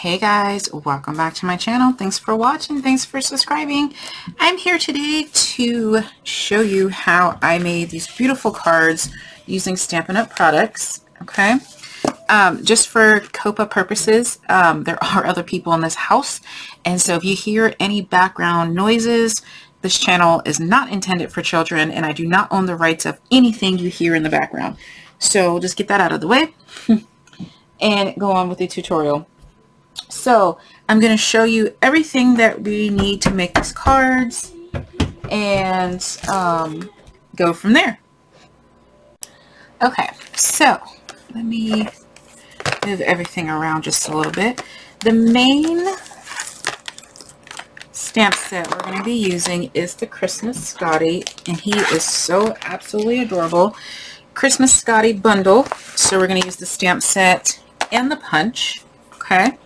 Hey guys, welcome back to my channel. Thanks for watching. Thanks for subscribing. I'm here today to show you how I made these beautiful cards using Stampin' Up! Products. Okay, just for COPA purposes, there are other people in this house, and so if you hear any background noises, this channel is not intended for children, and I do not own the rights of anything you hear in the background. So just get that out of the way and go on with the tutorial. So I'm going to show you everything that we need to make these cards and go from there. Okay, so let me move everything around just a little bit. The main stamp set we're going to be using is the Christmas Scotty, and he is so absolutely adorable. Christmas Scotty bundle. So we're going to use the stamp set and the punch. Okay.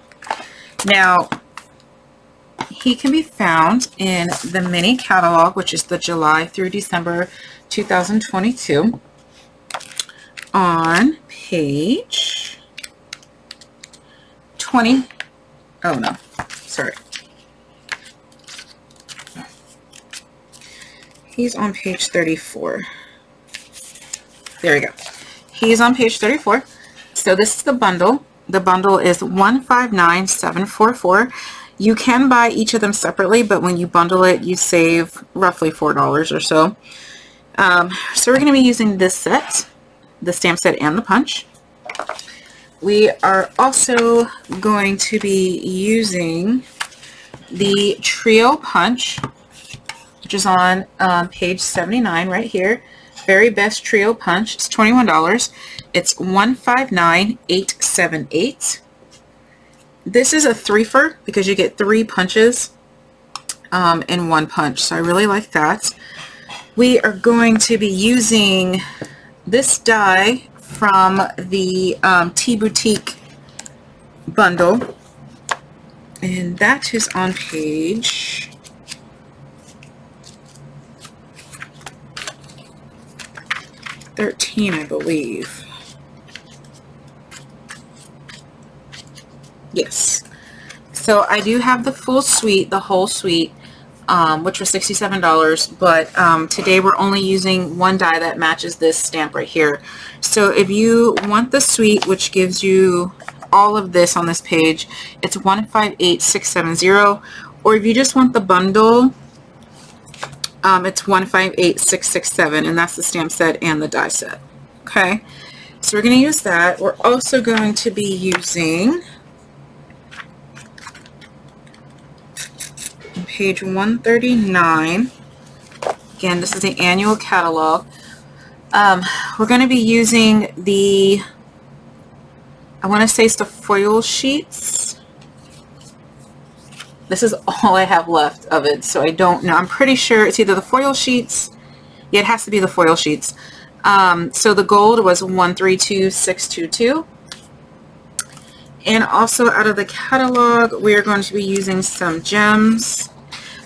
Now, he can be found in the mini catalog, which is the July through December 2022, on page 20. Oh no, sorry. He's on page 34. There we go. He's on page 34. So this is the bundle. The bundle is 159744. You can buy each of them separately, but when you bundle it, you save roughly $4 or so. So we're going to be using this set, the stamp set and the punch. We are also going to be using the trio punch, which is on page 79 right here. Very best trio punch. It's $21. It's 159878. This is a threefer because you get 3 punches in one punch, so I really like that. We are going to be using this die from the Tea Boutique bundle, and that is on page 13, I believe. Yes. So I do have the full suite, the whole suite, which was $67, but today we're only using one die that matches this stamp right here. So if you want the suite, which gives you all of this on this page, it's 158670, or if you just want the bundle, it's 158667, and that's the stamp set and the die set. Okay, so we're going to use that. We're also going to be using page 139. Again, this is the annual catalog. We're going to be using the, I want to say it's the foil sheets. This is all I have left of it, so I don't know. I'm pretty sure it's either the foil sheets. Yeah, it has to be the foil sheets. So the gold was 132622. And also out of the catalog, we are going to be using some gems.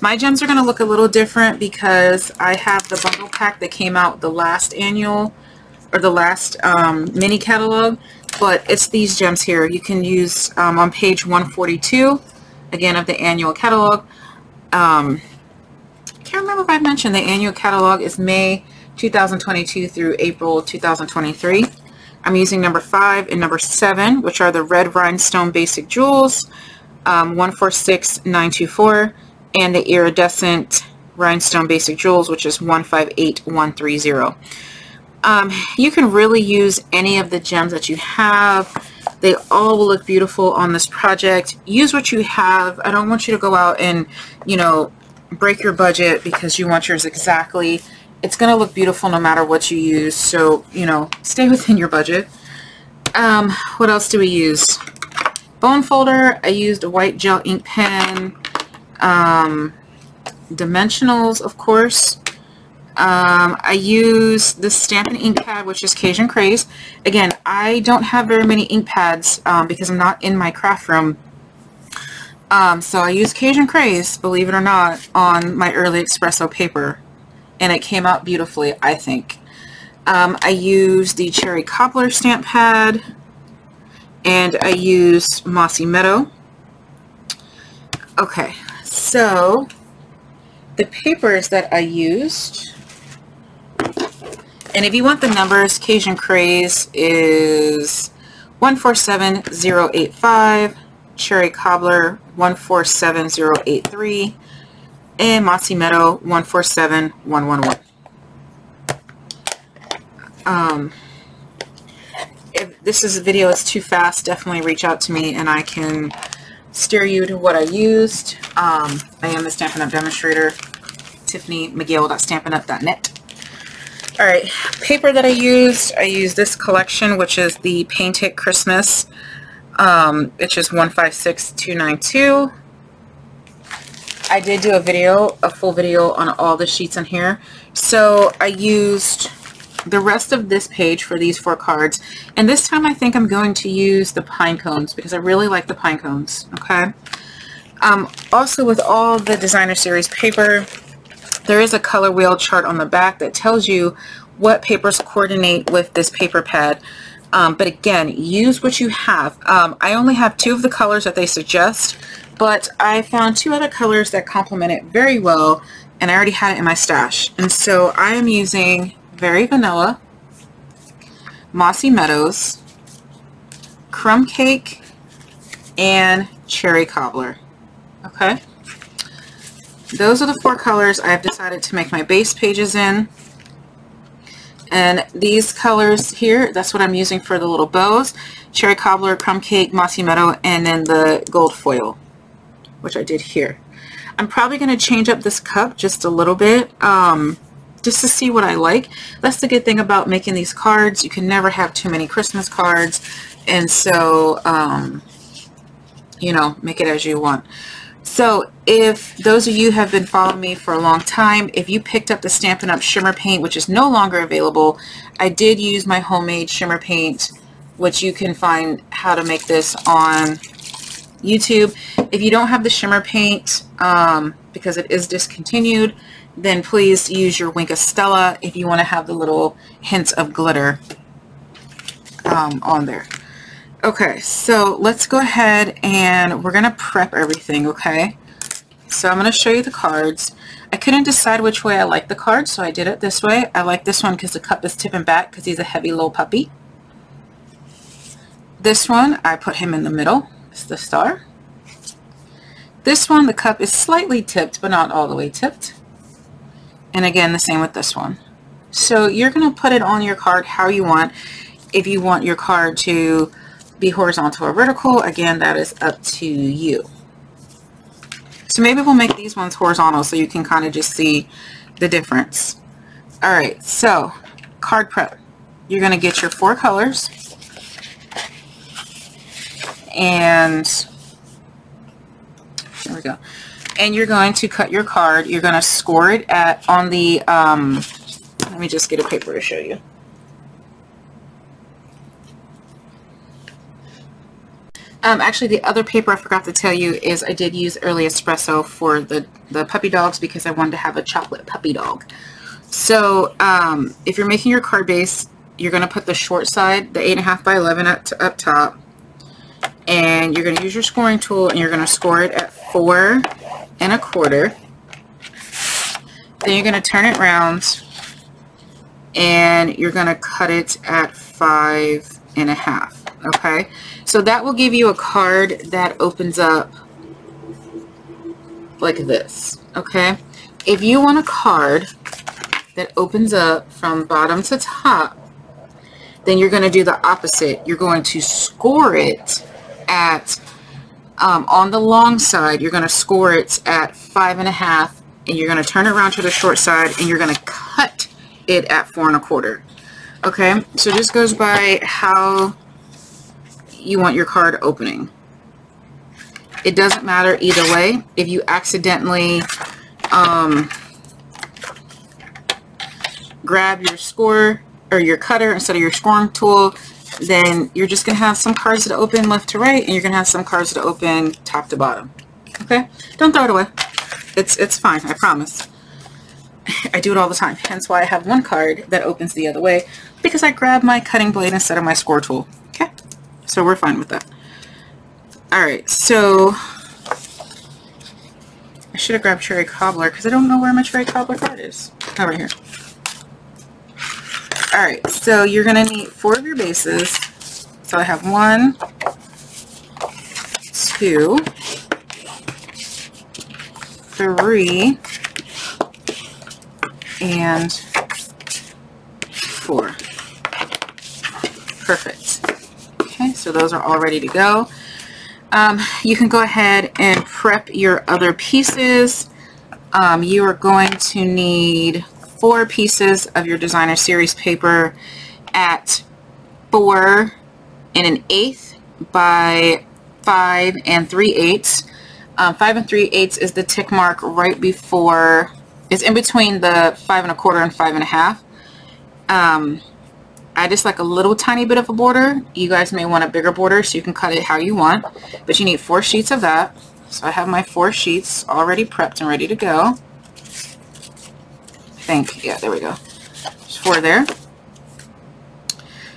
My gems are going to look a little different because I have the bundle pack that came out the last annual, or the last mini catalog, but it's these gems here. You can use on page 142, again, of the annual catalog. I can't remember if I mentioned the annual catalog is May 2022 through April 2023. I'm using number 5 and number 7, which are the red rhinestone basic jewels, 146924, and the iridescent rhinestone basic jewels, which is 158130. You can really use any of the gems that you have. They all will look beautiful on this project. Use what you have. I don't want you to go out and, you know, break your budget because you want yours exactly. It's going to look beautiful no matter what you use, so, you know, stay within your budget. What else do we use? Bone folder. I used a white gel ink pen. Dimensionals, of course. I use the Stampin' ink pad, which is Cajun Craze. Again, I don't have very many ink pads because I'm not in my craft room. So I use Cajun Craze, believe it or not, on my early espresso paper. And it came out beautifully, I think. I used the Cherry Cobbler stamp pad, and I used Mossy Meadow. Okay, so the papers that I used, and if you want the numbers, Cajun Craze is 147085, Cherry Cobbler 147083, and Mossy Meadow 147111. If this is a video is too fast, definitely reach out to me and I can steer you to what I used. I am the Stampin' Up! Demonstrator, TiffanyMcGill.stampinup.net. Alright, paper that I used this collection, which is the Paint It Christmas, which is 156292. I did do a full video on all the sheets in here. So I used the rest of this page for these 4 cards, and this time I think I'm going to use the pine cones because I really like the pine cones. Okay. Also, with all the designer series paper, there is a color wheel chart on the back that tells you what papers coordinate with this paper pad. But again, use what you have. I only have 2 of the colors that they suggest, but I found 2 other colors that complement it very well, and I already had it in my stash. And so I am using Very Vanilla, Mossy Meadows, Crumb Cake, and Cherry Cobbler. Okay. Those are the 4 colors I've decided to make my base pages in. And these colors here, that's what I'm using for the little bows. Cherry Cobbler, Crumb Cake, Mossy Meadow, and then the gold foil, which I did here. I'm probably going to change up this cup just a little bit, just to see what I like. That's the good thing about making these cards. You can never have too many Christmas cards. And so, you know, make it as you want. So if those of you have been following me for a long time, if you picked up the Stampin' Up! Shimmer paint, which is no longer available, I did use my homemade shimmer paint, which you can find how to make this on YouTube. If you don't have the shimmer paint, because it is discontinued, then please use your Wink of Stella if you want to have the little hints of glitter on there. Okay, so let's go ahead and we're going to prep everything, okay? So I'm going to show you the cards. I couldn't decide which way I like the cards, so I did it this way. I like this one because the cup is tipping back because he's a heavy little puppy. This one, I put him in the middle. It's the star. This one, the cup is slightly tipped, but not all the way tipped. And again, the same with this one. So you're going to put it on your card how you want. If you want your card to be horizontal or vertical, again, that is up to you. So maybe we'll make these ones horizontal so you can kind of just see the difference. All right, so card prep. You're going to get your 4 colors, and there we go. And you're going to cut your card. You're going to score it at on the let me just get a paper to show you. Actually, the other paper I forgot to tell you is I did use Early Espresso for the puppy dogs because I wanted to have a chocolate puppy dog. So if you're making your card base, you're going to put the short side, the 8.5 by 11 up top, and you're going to use your scoring tool and you're going to score it at 4 1/4. Then you're going to turn it around and you're going to cut it at 5 1/2. Okay, so that will give you a card that opens up like this. Okay, if you want a card that opens up from bottom to top, then you're going to do the opposite. You're going to score it at on the long side, you're going to score it at 5 1/2, and you're going to turn it around to the short side and you're going to cut it at 4 1/4. Okay, so this goes by how you want your card opening. It doesn't matter either way. If you accidentally grab your score or your cutter instead of your scoring tool, then you're just going to have some cards that open left to right and you're going to have some cards that open top to bottom. Okay? Don't throw it away. It's fine, I promise. I do it all the time. Hence why I have one card that opens the other way, because I grab my cutting blade instead of my score tool. Okay? So we're fine with that. Alright, so I should have grabbed cherry cobbler because I don't know where my cherry cobbler card is. Oh, right here. Alright, so you're going to need 4 of your bases. So I have 1, 2, 3, and 4. Perfect. Okay, so those are all ready to go. You can go ahead and prep your other pieces. You are going to need 4 pieces of your designer series paper at 4 1/8 by 5 3/8. 5 3/8 is the tick mark right before, it's in between the 5 1/4 and 5 1/2. I just like a little tiny bit of a border. You guys may want a bigger border, so you can cut it how you want, but you need 4 sheets of that. So I have my 4 sheets already prepped and ready to go. Yeah, there we go. There's 4 there.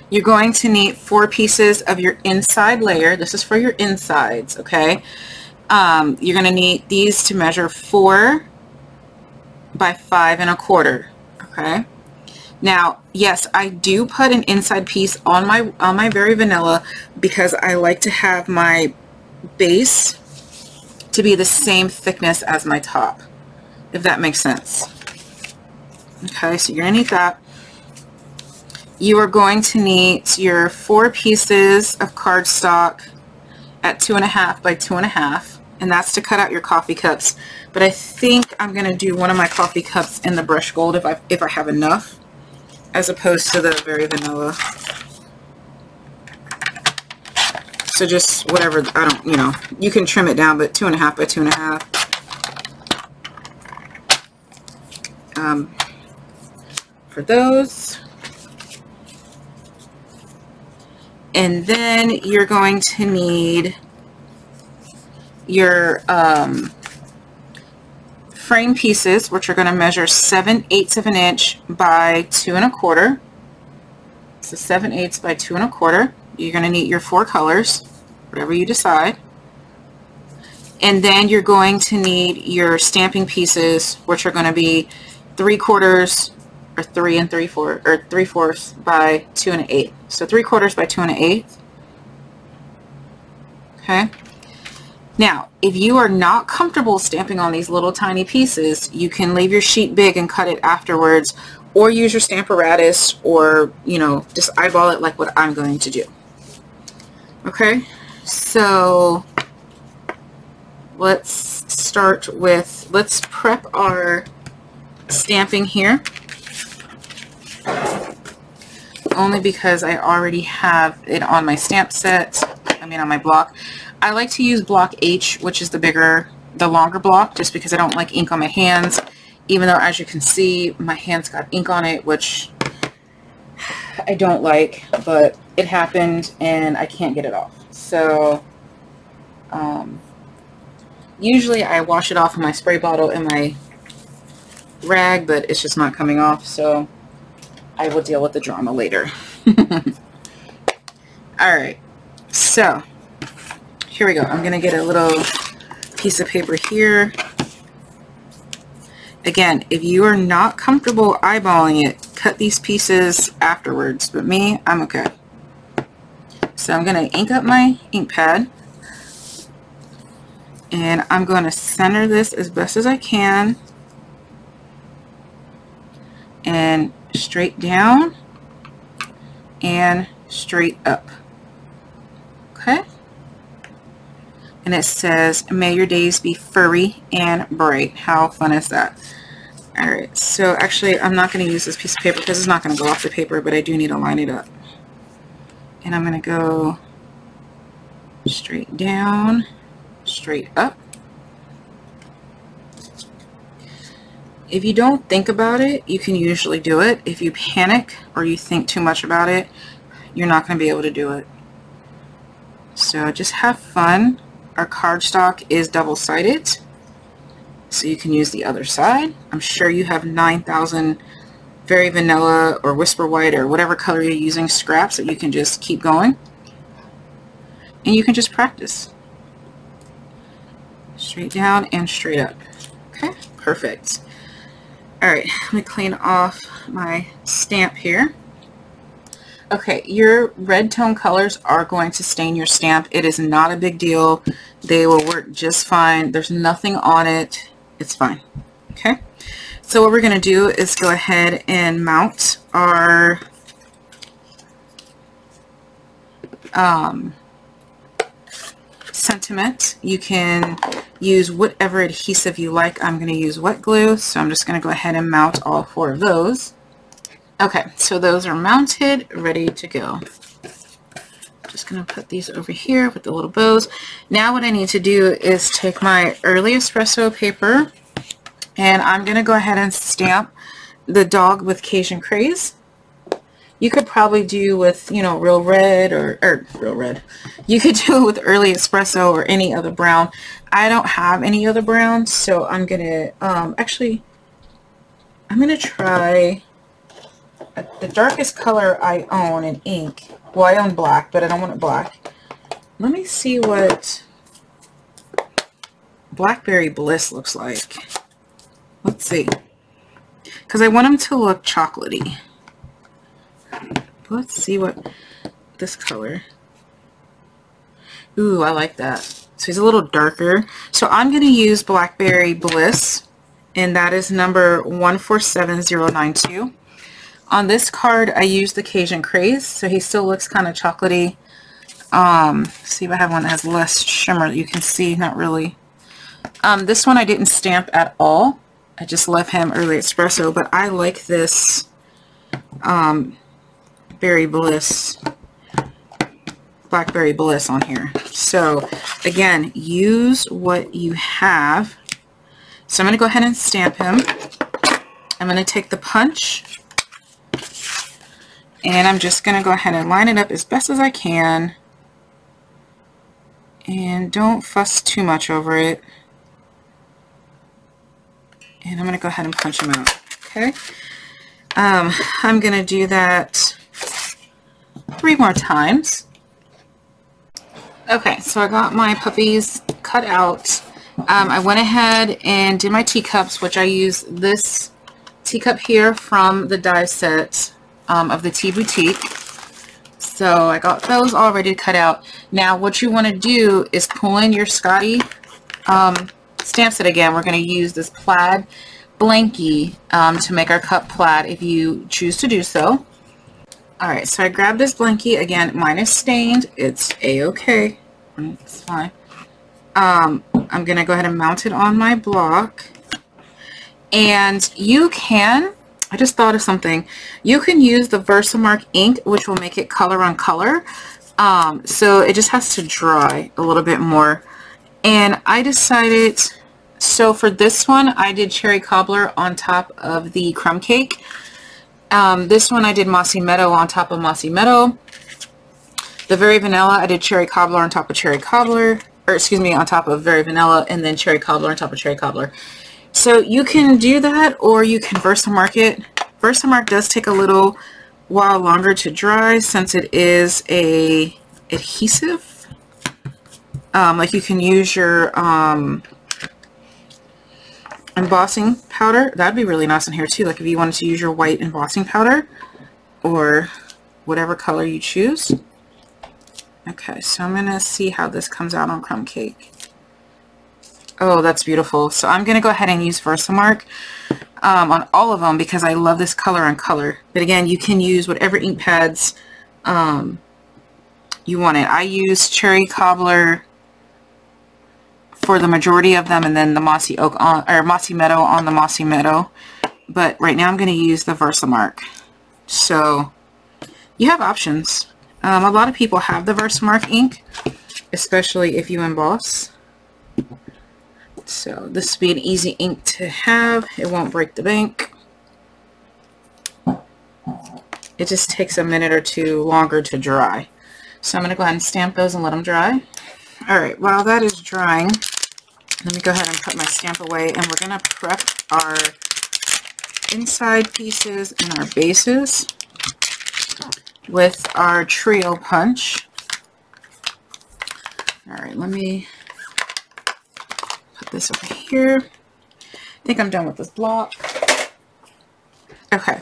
You're going to need 4 pieces of your inside layer. This is for your insides, okay? You're going to need these to measure 4 by 5 1/4, okay? Now, yes, I do put an inside piece on my Very Vanilla because I like to have my base to be the same thickness as my top, if that makes sense. Okay, so you're going to need that. You are going to need your 4 pieces of cardstock at 2 1/2 by 2 1/2, and that's to cut out your coffee cups. But I think I'm going to do one of my coffee cups in the brush gold if I have enough, as opposed to the Very Vanilla. So just whatever, I don't, you know, you can trim it down, but 2 1/2 by 2 1/2. For those. And then you're going to need your frame pieces, which are going to measure 7/8 of an inch by 2 1/4. So 7/8 by 2 1/4. You're going to need your 4 colors, whatever you decide. And then you're going to need your stamping pieces, which are going to be 3/4 or 3 3/4 or 3/4 by 2 1/8. So 3/4 by 2 1/8. Okay. Now, if you are not comfortable stamping on these little tiny pieces, you can leave your sheet big and cut it afterwards, or use your Stamparatus, or, you know, just eyeball it like what I'm going to do. Okay, so let's start with, let's prep our stamping here, only because I already have it on my stamp set, on my block. I like to use block H, which is the longer block, just because I don't like ink on my hands, even though, as you can see, my hands got ink on it, which I don't like, but it happened and I can't get it off. So usually I wash it off in my spray bottle and my rag, but it's just not coming off, so I will deal with the drama later. Alright, so here we go. I'm going to get a little piece of paper here. Again, if you are not comfortable eyeballing it, cut these pieces afterwards, but me, I'm okay. So I'm going to ink up my ink pad, and I'm going to center this as best as I can, and straight down and straight up. Okay, and it says, "May your days be furry and bright." How fun is that? Alright, so actually I'm not going to use this piece of paper because it's not going to go off the paper, but I do need to line it up. And I'm going to go straight down, straight up. If you don't think about it, you can usually do it. If you panic or you think too much about it, you're not going to be able to do it. So just have fun. Our cardstock is double-sided, so you can use the other side. I'm sure you have 9,000 Very Vanilla or Whisper White or whatever color you're using scraps that you can just keep going. And you can just practice. Straight down and straight up. Okay, perfect. All right, let me clean off my stamp here. Okay, your red tone colors are going to stain your stamp. It is not a big deal. They will work just fine. There's nothing on it. It's fine. Okay, so what we're going to do is go ahead and mount our sentiment. You can use whatever adhesive you like. I'm going to use wet glue, so I'm just going to go ahead and mount all 4 of those. Okay, so those are mounted, ready to go. Just going to put these over here with the little bows. Now what I need to do is take my Early Espresso paper, and I'm going to go ahead and stamp the dog with Cajun Craze. You could probably do with, you know, Real Red or Real Red. You could do it with Early Espresso or any other brown. I don't have any other brown, so I'm going to, actually, I'm going to try the darkest color I own in ink. Well, I own black, but I don't want it black. Let me see what Blackberry Bliss looks like. Let's see. Because I want them to look chocolatey. Let's see what this color. Ooh, I like that. So he's a little darker. So I'm going to use Blackberry Bliss, and that is number 147092. On this card, I use the Cajun Craze, so he still looks kind of chocolatey. See if I have one that has less shimmer that you can see. Not really. This one I didn't stamp at all. I just left him Early Espresso, but I like this Blackberry Bliss on here. So again, use what you have. So I'm going to go ahead and stamp him. I'm going to take the punch, and I'm just going to go ahead and line it up as best as I can, and don't fuss too much over it. And I'm going to go ahead and punch him out. Okay, I'm going to do that 3 more times. Okay, so I got my puppies cut out. I went ahead and did my teacups, which I use this teacup here from the die set of the Tea Boutique. So I got those all ready to cut out. Now what you want to do is pull in your Scotty stamp set again. We're going to use this plaid blankie to make our cup plaid if you choose to do so. Alright, so I grabbed this blankie. Again, mine is stained. It's a-okay. It's fine. I'm going to go ahead and mount it on my block. And you can, I just thought of something. You can use the Versamark ink, which will make it color on color. So it just has to dry a little bit more. And I decided, so for this one, I did Cherry Cobbler on top of the crumb cake. This one I did Mossy Meadow on top of Mossy Meadow. The Very Vanilla, I did Cherry Cobbler on top of Cherry Cobbler. Or excuse me, on top of Very Vanilla, and then Cherry Cobbler on top of Cherry Cobbler. So you can do that, or you can Versamark it. Versamark does take a little while longer to dry since it is a adhesive. Like you can use your embossing powder. That'd be really nice in here too, like if you wanted to use your white embossing powder or whatever color you choose. Okay, so I'm gonna see how this comes out on crumb cake. Oh, that's beautiful. So I'm gonna go ahead and use Versamark on all of them because I love this color on color. But again, you can use whatever ink pads you want it. I use Cherry Cobbler for the majority of them, and then the Mossy Oak on, or Mossy Meadow on the Mossy Meadow. But right now I'm going to use the Versamark. So you have options. A lot of people have the Versamark ink, especially if you emboss. So this would be an easy ink to have. It won't break the bank. It just takes a minute or two longer to dry. So I'm going to go ahead and stamp those and let them dry. Alright, while that is drying, let me go ahead and put my stamp away, and we're going to prep our inside pieces and our bases with our trio punch. Alright, let me put this over here. think I'm done with this block. Okay,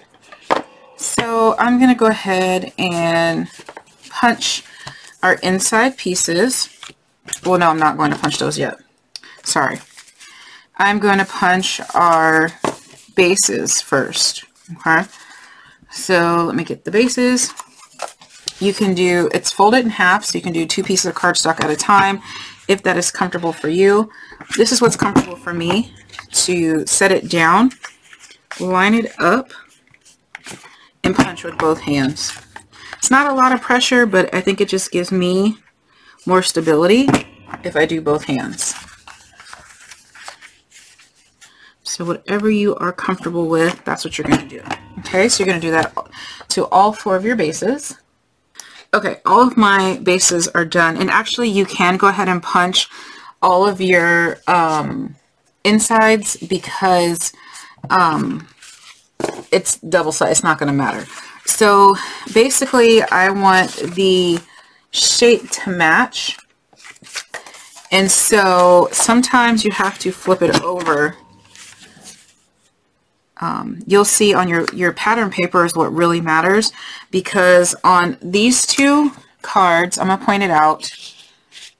so I'm going to go ahead and punch our inside pieces. Well, no, I'm not going to punch those yet. Sorry. I'm going to punch our bases first. Okay, so let me get the bases. You can do, it's folded in half, so you can do 2 pieces of cardstock at a time if that is comfortable for you. This is what's comfortable for me, to set it down, line it up, and punch with both hands. It's not a lot of pressure, but I think it just gives me more stability if I do both hands. So whatever you are comfortable with, that's what you're going to do. Okay, so you're going to do that to all 4 of your bases. Okay, all of my bases are done, and actually you can go ahead and punch all of your insides because it's double sided. It's not going to matter. So basically I want the shape to match, and so sometimes you have to flip it over. You'll see on your pattern paper is what really matters, because on these 2 cards, I'm going to point it out,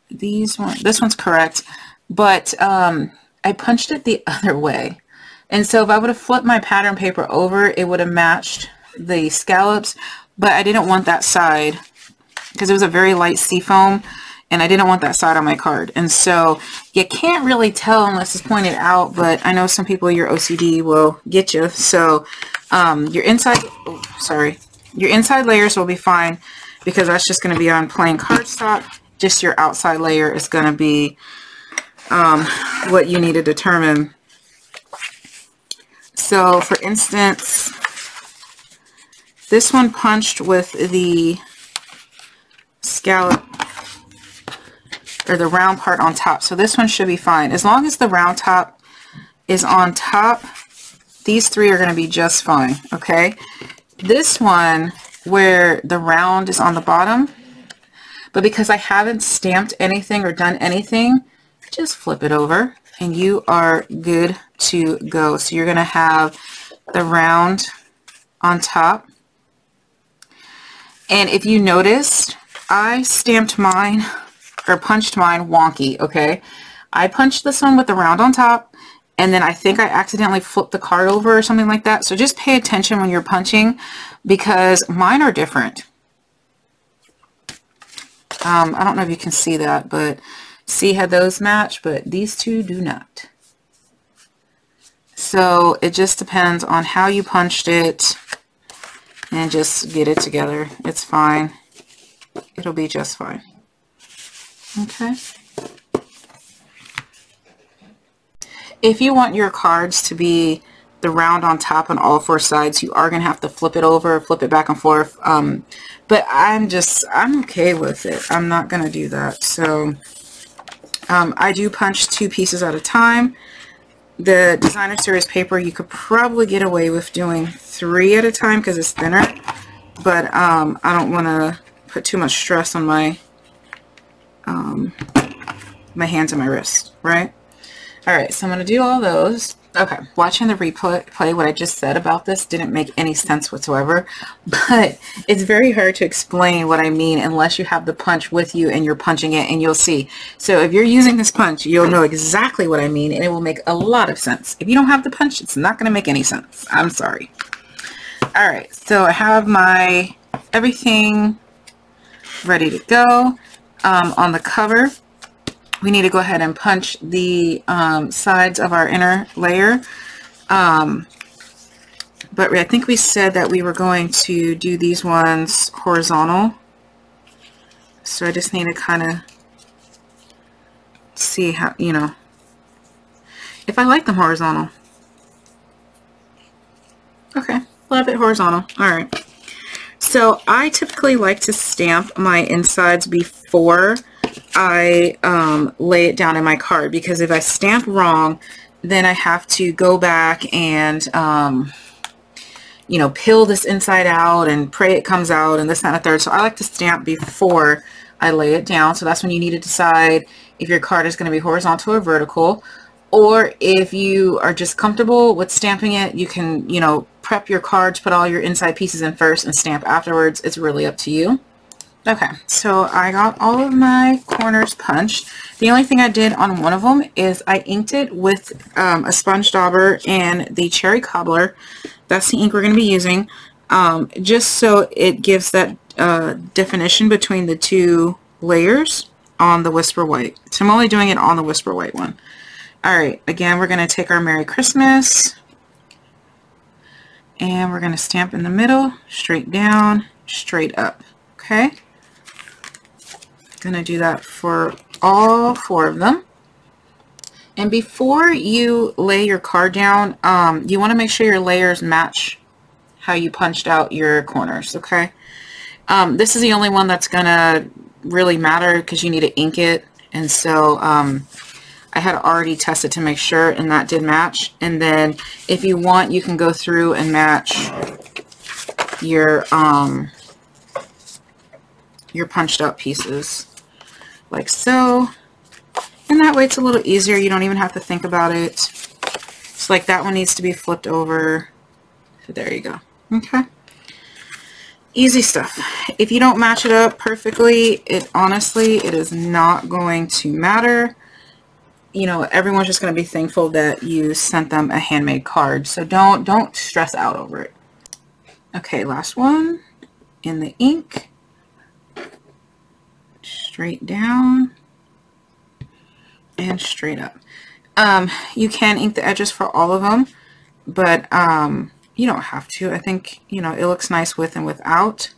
this one's correct, but I punched it the other way, and so if I would have flipped my pattern paper over, it would have matched the scallops, but I didn't want that side because it was a very light seafoam, and I didn't want that side on my card. And so you can't really tell unless it's pointed out, but I know some people, your OCD will get you. So your inside layers will be fine because that's just going to be on plain cardstock. Just your outside layer is going to be what you need to determine. So for instance, this one punched with the scallop or the round part on top. So this one should be fine. As long as the round top is on top, these 3 are going to be just fine. Okay. This one where the round is on the bottom, but because I haven't stamped anything or done anything, just flip it over and you are good to go. So you're going to have the round on top. And if you noticed, I stamped mine or punched mine wonky, okay? I punched this one with the round on top, and then I think I accidentally flipped the card over or something like that. So just pay attention when you're punching because mine are different. I don't know if you can see that, but see how those match, but these 2 do not. So it just depends on how you punched it, and just get it together. It's fine. It'll be just fine. Okay. If you want your cards to be the round on top on all 4 sides, you are going to have to flip it over, flip it back and forth. But I'm okay with it. I'm not going to do that. So I do punch 2 pieces at a time. The Designer Series paper, you could probably get away with doing 3 at a time because it's thinner. But I don't want to put too much stress on my my hands and my wrist, right? All right, so I'm going to do all those. Okay, watching the replay, what I just said about this didn't make any sense whatsoever, but it's very hard to explain what I mean unless you have the punch with you and you're punching it, and you'll see. So if you're using this punch, you'll know exactly what I mean, and it will make a lot of sense. If you don't have the punch, it's not going to make any sense. I'm sorry. All right, so I have my everything ready to go. On the cover, we need to go ahead and punch the sides of our inner layer. But I think we said that we were going to do these ones horizontal. So I just need to kind of see how, you know, if I like them horizontal. Okay, love it horizontal. All right. So I typically like to stamp my insides before I lay it down in my card, because if I stamp wrong, then I have to go back and you know, peel this inside out and pray it comes out and this, that, and a third. So I like to stamp before I lay it down. So that's when you need to decide if your card is going to be horizontal or vertical. Or if you are just comfortable with stamping it, you can, you know, prep your cards, put all your inside pieces in first and stamp afterwards. It's really up to you. Okay, so I got all of my corners punched. The only thing I did on one of them is I inked it with a sponge dauber and the cherry cobbler. That's the ink we're going to be using, just so it gives that definition between the two layers on the Whisper White. So I'm only doing it on the Whisper White one. Alright, again, we're going to take our Merry Christmas and we're going to stamp in the middle, straight down, straight up. Okay? Going to do that for all 4 of them. And before you lay your card down, you want to make sure your layers match how you punched out your corners, okay? This is the only one that's going to really matter because you need to ink it. And so I had already tested to make sure, and that did match. And then if you want, you can go through and match your punched out pieces like so, and that way it's a little easier. You don't even have to think about it. It's like that one needs to be flipped over. So there you go. Okay, easy stuff. If you don't match it up perfectly, it is not going to matter. You know, everyone's just going to be thankful that you sent them a handmade card, so don't stress out over it. Okay, last one in the ink. Straight down and straight up. You can ink the edges for all of them, but you don't have to. I think, you know, it looks nice with and without,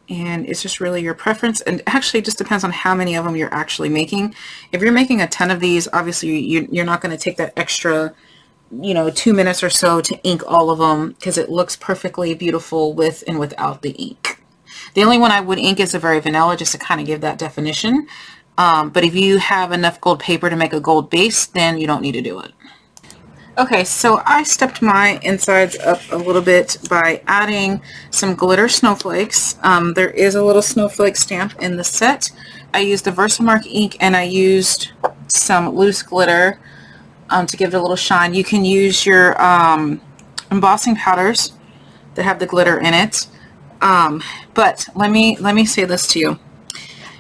and it's just really your preference. And actually it just depends on how many of them you're actually making. If you're making a ton of these, obviously you're not going to take that extra, you know, 2 minutes or so to ink all of them, because it looks perfectly beautiful with and without the ink. The only one I would ink is a Very Vanilla, just to kind of give that definition. But if you have enough gold paper to make a gold base, then you don't need to do it. Okay, so I stepped my insides up a little bit by adding some glitter snowflakes. There is a little snowflake stamp in the set. I used the Versamark ink and I used some loose glitter to give it a little shine. You can use your embossing powders that have the glitter in it. But let me say this to you.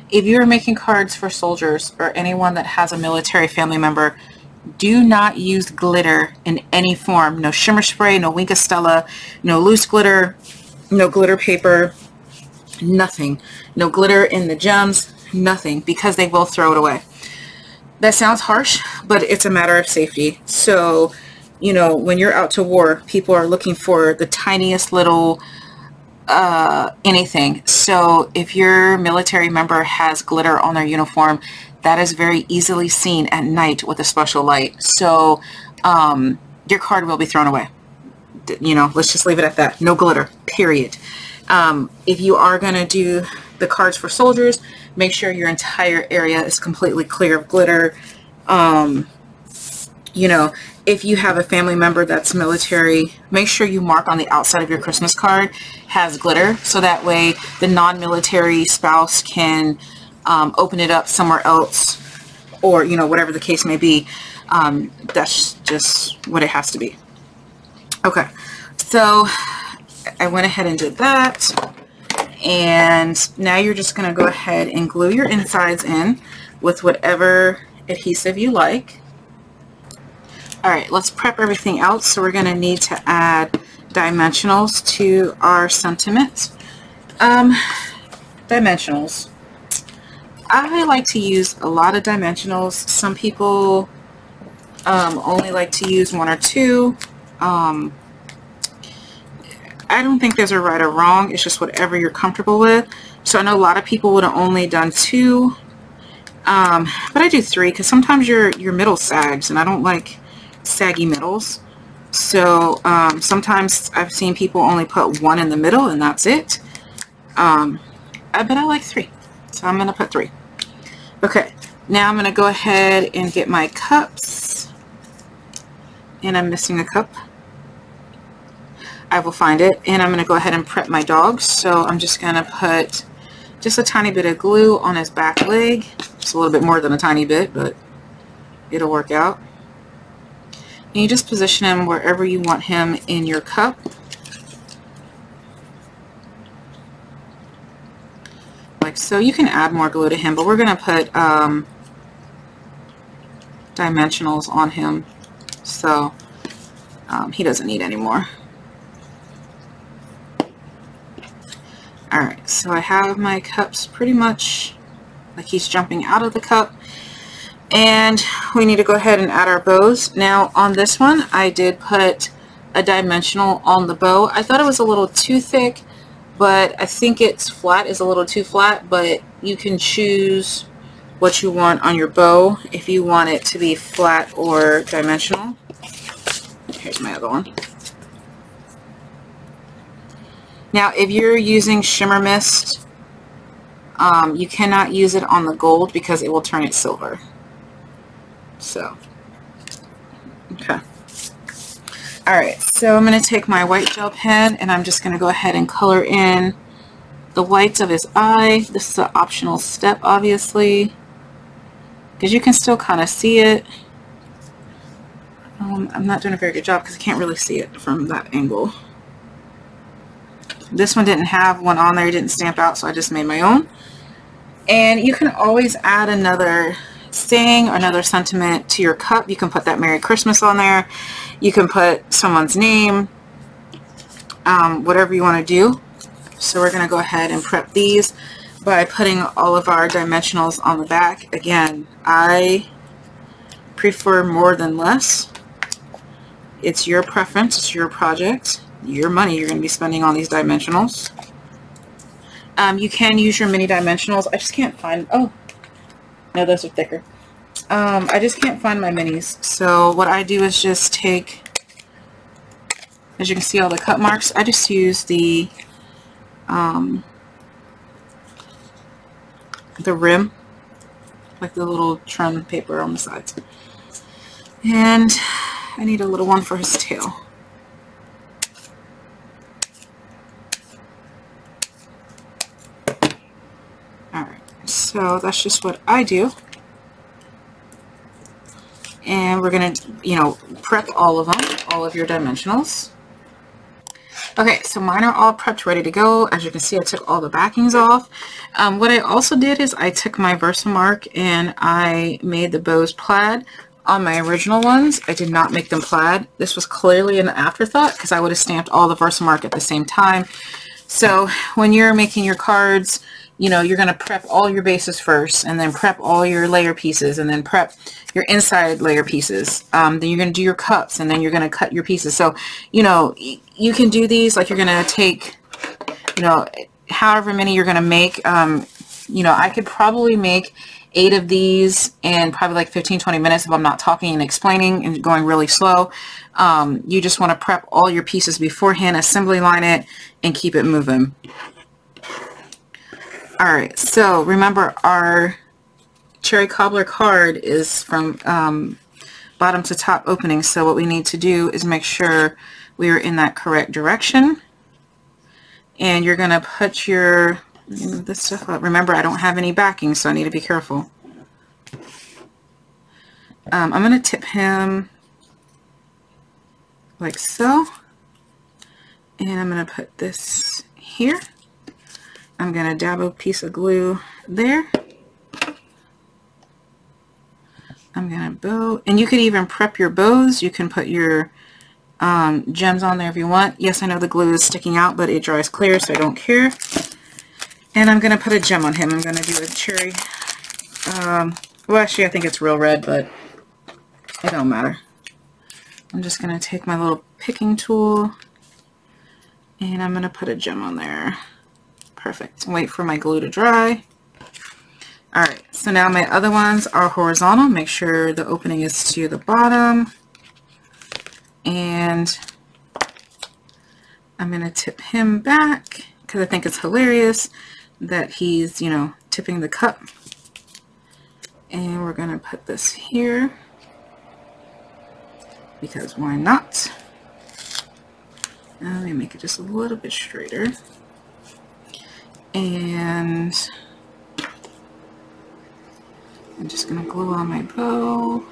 If you're making cards for soldiers or anyone that has a military family member, do not use glitter in any form. No shimmer spray, no Wink of Stella, no loose glitter, no glitter paper, nothing. No glitter in the gems, nothing, because they will throw it away. That sounds harsh, but it's a matter of safety. So, you know, when you're out to war, people are looking for the tiniest little anything. So if your military member has glitter on their uniform, that is very easily seen at night with a special light. So your card will be thrown away. You know, let's just leave it at that. No glitter, period. If you are going to do the cards for soldiers, make sure your entire area is completely clear of glitter. You know, if you have a family member that's military, make sure you mark on the outside of your Christmas card has glitter, so that way the non-military spouse can open it up somewhere else, or, you know, whatever the case may be. That's just what it has to be. Okay, so I went ahead and did that, and now you're just going to go ahead and glue your insides in with whatever adhesive you like. Alright, let's prep everything out. So we're going to need to add dimensionals to our sentiment. Dimensionals. I like to use a lot of dimensionals. Some people only like to use 1 or 2. I don't think there's a right or wrong. It's just whatever you're comfortable with. So I know a lot of people would have only done 2. But I do 3 because sometimes your middle sags, and I don't like saggy middles. So sometimes I've seen people only put 1 in the middle and that's it. But I like 3, so I'm going to put 3. Okay, now I'm going to go ahead and get my cups, and I'm missing a cup. I will find it, and I'm going to go ahead and prep my dog. So I'm just going to put just a tiny bit of glue on his back leg. Just a little bit more than a tiny bit, but it'll work out. And you just position him wherever you want him in your cup. Like so. You can add more glue to him, but we're going to put dimensionals on him, so he doesn't need any more. Alright, so I have my cups pretty much like he's jumping out of the cup. And we need to go ahead and add our bows. Now on this one, I did put a dimensional on the bow. I thought it was a little too thick, but I think it's flat is a little too flat, but you can choose what you want on your bow if you want it to be flat or dimensional. Here's my other one. Now if you're using shimmer mist, you cannot use it on the gold because it will turn it silver. So, okay. Alright, so I'm going to take my white gel pen and I'm just going to go ahead and color in the whites of his eye. This is an optional step, obviously, because you can still kind of see it. I'm not doing a very good job because I can't really see it from that angle. This one didn't have one on there, it didn't stamp out, so I just made my own. And you can always add another saying or another sentiment to your cup. You can put that Merry Christmas on there. You can put someone's name, whatever you want to do. So we're going to go ahead and prep these by putting all of our dimensionals on the back. Again, I prefer more than less. It's your preference, it's your project, your money you're going to be spending on these dimensionals. You can use your mini dimensionals. I just can't find, oh, no, those are thicker. I just can't find my minis. So what I do is just take, as you can see all the cut marks, I just use the rim, like the little trim paper on the sides. And I need a little one for his tail. So that's just what I do. And we're going to, you know, prep all of them, all of your dimensionals. Okay, so mine are all prepped, ready to go. As you can see, I took all the backings off. What I also did is I took my Versamark and I made the bows plaid on my original ones. I did not make them plaid. This was clearly an afterthought because I would have stamped all the Versamark at the same time. So when you're making your cards, you know, you're going to prep all your bases first and then prep all your layer pieces and then prep your inside layer pieces. Then you're going to do your cups and then you're going to cut your pieces. So, you know, you can do these like you're going to take, you know, however many you're going to make. You know, I could probably make 8 of these in probably like 15-20 minutes if I'm not talking and explaining and going really slow. You just want to prep all your pieces beforehand, assembly line it, and keep it moving. Alright, so remember our cherry cobbler card is from bottom to top opening, so what we need to do is make sure we are in that correct direction. And you're going to put your this stuff up. Remember, I don't have any backing, so I need to be careful. I'm going to tip him like so. And I'm going to put this here. I'm going to dab a piece of glue there. I'm going to bow. And you could even prep your bows. You can put your gems on there if you want. Yes, I know the glue is sticking out, but it dries clear, so I don't care. And I'm going to put a gem on him. I'm going to do a cherry. Well, actually, I think it's real red, but it don't matter. I'm just going to take my little picking tool, and I'm going to put a gem on there. Perfect. Wait for my glue to dry. Alright, so now my other ones are horizontal. Make sure the opening is to the bottom. And I'm going to tip him back because I think it's hilarious that he's, you know, tipping the cup. And we're going to put this here because why not? Let me make it just a little bit straighter. And I'm just going to glue on my bow.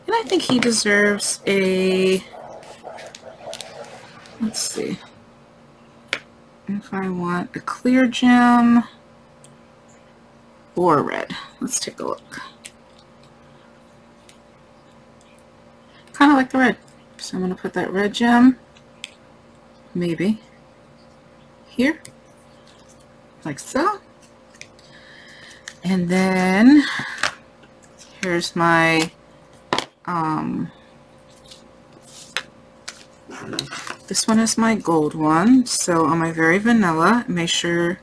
And I think he deserves a, let's see, if I want a clear gem or red. Let's take a look. Kind of like the red. So I'm going to put that red gem, maybe, here, like so. And then here's my, this one is my gold one. So on my very vanilla, make sure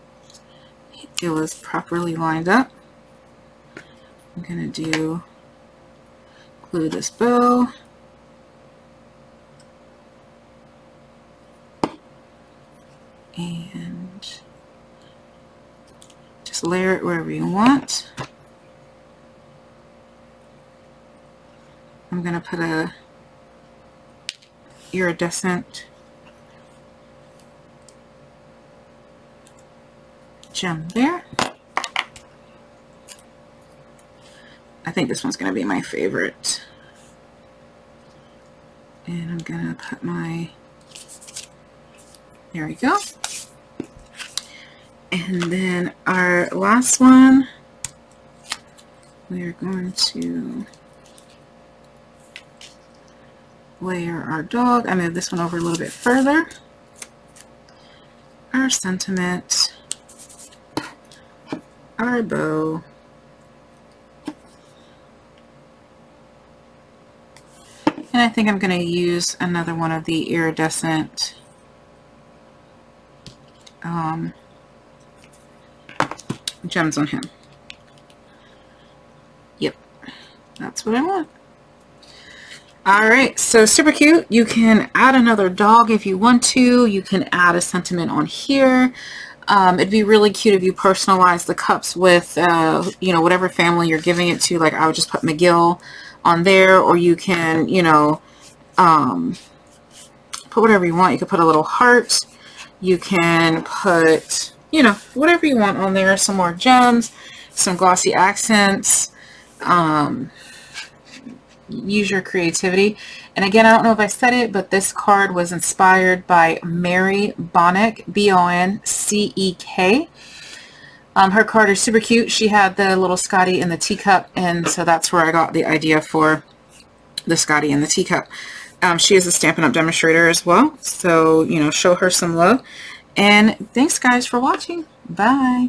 it was properly lined up. I'm going to glue this bow. And just layer it wherever you want. I'm going to put a iridescent gem there. I think this one's going to be my favorite. And I'm going to put my, there we go. And then our last one, we are going to layer our dog. I move this one over a little bit further. Our sentiment, our bow, and I think I'm going to use another one of the iridescent gems on him. Yep, that's what I want. Alright, so super cute. You can add another dog if you want to. You can add a sentiment on here. It'd be really cute if you personalize the cups with, you know, whatever family you're giving it to. Like I would just put McGill on there, or you can, you know, put whatever you want. You could put a little heart. You can put, you know, whatever you want on there. Some more gems, some glossy accents. Use your creativity. And again, I don't know if I said it, but this card was inspired by Mary Bonneck, B-O-N-C-E-K. Her card is super cute. She had the little Scotty in the teacup, and so that's where I got the idea for the Scotty in the teacup. She is a Stampin' Up! Demonstrator as well, so, you know, show her some love. And thanks, guys, for watching. Bye.